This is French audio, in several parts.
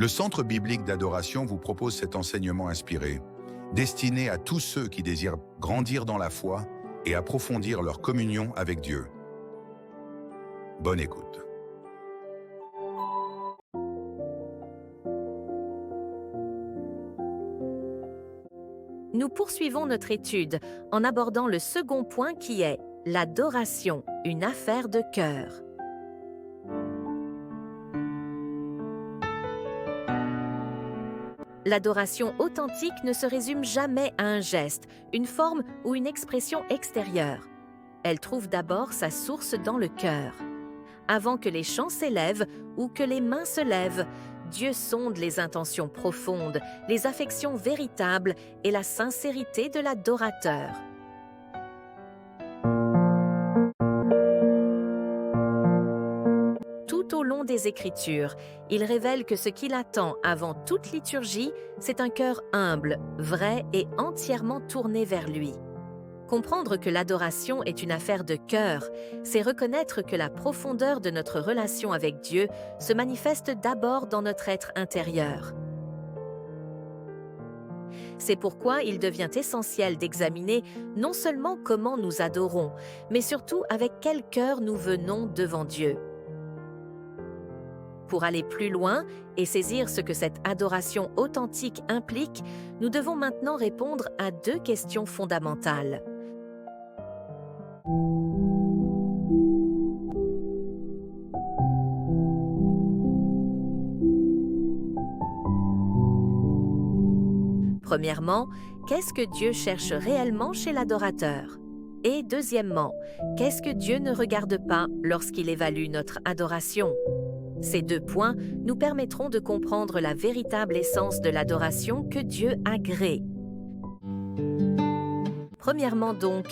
Le Centre biblique d'adoration vous propose cet enseignement inspiré, destiné à tous ceux qui désirent grandir dans la foi et approfondir leur communion avec Dieu. Bonne écoute. Nous poursuivons notre étude en abordant le second point qui est l'adoration, une affaire de cœur. L'adoration authentique ne se résume jamais à un geste, une forme ou une expression extérieure. Elle trouve d'abord sa source dans le cœur. Avant que les chants s'élèvent ou que les mains se lèvent, Dieu sonde les intentions profondes, les affections véritables et la sincérité de l'adorateur. Tout au long des Écritures, il révèle que ce qu'il attend avant toute liturgie, c'est un cœur humble, vrai et entièrement tourné vers lui. Comprendre que l'adoration est une affaire de cœur, c'est reconnaître que la profondeur de notre relation avec Dieu se manifeste d'abord dans notre être intérieur. C'est pourquoi il devient essentiel d'examiner non seulement comment nous adorons, mais surtout avec quel cœur nous venons devant Dieu. Pour aller plus loin et saisir ce que cette adoration authentique implique, nous devons maintenant répondre à deux questions fondamentales. Premièrement, qu'est-ce que Dieu cherche réellement chez l'adorateur? Et deuxièmement, qu'est-ce que Dieu ne regarde pas lorsqu'il évalue notre adoration? Ces deux points nous permettront de comprendre la véritable essence de l'adoration que Dieu agrée. Premièrement donc,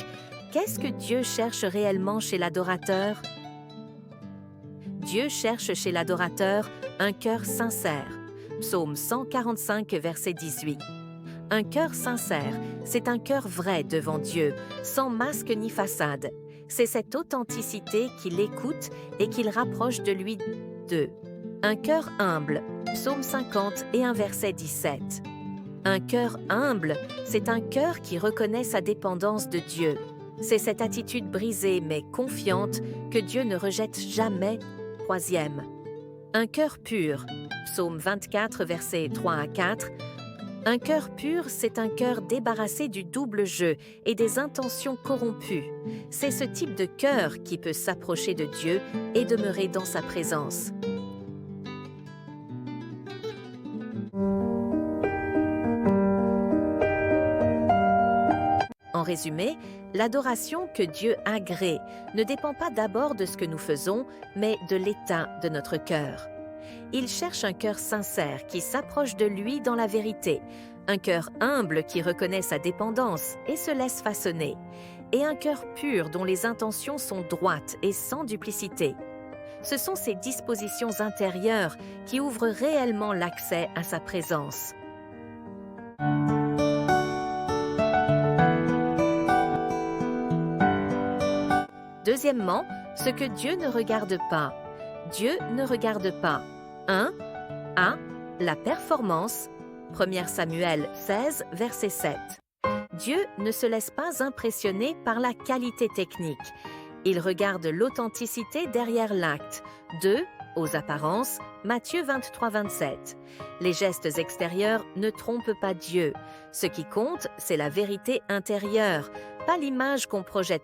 qu'est-ce que Dieu cherche réellement chez l'adorateur? Dieu cherche chez l'adorateur un cœur sincère. Psaume 145, verset 18. Un cœur sincère, c'est un cœur vrai devant Dieu, sans masque ni façade. C'est cette authenticité qui l'écoute et qui le rapproche de lui. 2. Un cœur humble, Psaume 50 et un verset 17. Un cœur humble, c'est un cœur qui reconnaît sa dépendance de Dieu. C'est cette attitude brisée mais confiante que Dieu ne rejette jamais. 3. Un cœur pur, Psaume 24, versets 3 à 4. Un cœur pur, c'est un cœur débarrassé du double jeu et des intentions corrompues. C'est ce type de cœur qui peut s'approcher de Dieu et demeurer dans sa présence. En résumé, l'adoration que Dieu agrée ne dépend pas d'abord de ce que nous faisons, mais de l'état de notre cœur. Il cherche un cœur sincère qui s'approche de lui dans la vérité, un cœur humble qui reconnaît sa dépendance et se laisse façonner, et un cœur pur dont les intentions sont droites et sans duplicité. Ce sont ces dispositions intérieures qui ouvrent réellement l'accès à sa présence. Deuxièmement, ce que Dieu ne regarde pas. Dieu ne regarde pas 1. A. La performance. 1 Samuel 16, verset 7. Dieu ne se laisse pas impressionner par la qualité technique. Il regarde l'authenticité derrière l'acte. 2. Aux apparences. Matthieu 23, 27. Les gestes extérieurs ne trompent pas Dieu. Ce qui compte, c'est la vérité intérieure, pas l'image qu'on projette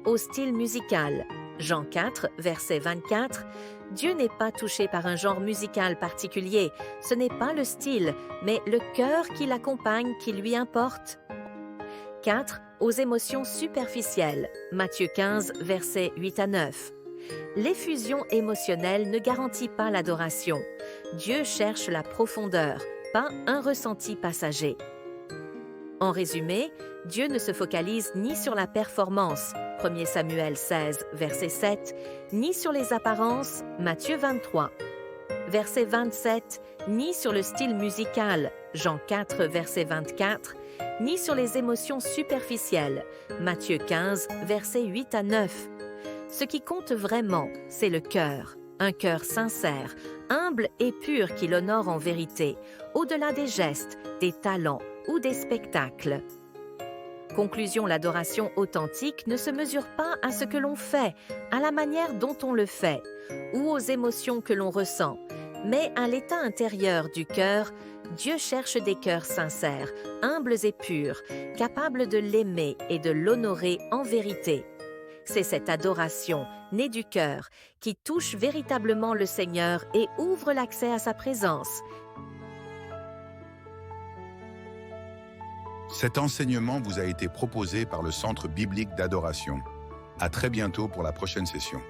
au style musical. Jean 4, verset 24. Dieu n'est pas touché par un genre musical particulier. Ce n'est pas le style, mais le cœur qui l'accompagne qui lui importe. 4. Aux émotions superficielles. Matthieu 15, versets 8 à 9. L'effusion émotionnelle ne garantit pas l'adoration. Dieu cherche la profondeur, pas un ressenti passager. En résumé, Dieu ne se focalise ni sur la performance, 1 Samuel 16, verset 7, ni sur les apparences, Matthieu 23. Verset 27, ni sur le style musical, Jean 4, verset 24, ni sur les émotions superficielles, Matthieu 15, versets 8 à 9. Ce qui compte vraiment, c'est le cœur. Un cœur sincère, humble et pur qui l'honore en vérité, au-delà des gestes, des talents ou des spectacles. Conclusion, l'adoration authentique ne se mesure pas à ce que l'on fait, à la manière dont on le fait, ou aux émotions que l'on ressent, mais à l'état intérieur du cœur. Dieu cherche des cœurs sincères, humbles et purs, capables de l'aimer et de l'honorer en vérité. C'est cette adoration, née du cœur, qui touche véritablement le Seigneur et ouvre l'accès à sa présence. Cet enseignement vous a été proposé par le Centre biblique d'adoration. À très bientôt pour la prochaine session.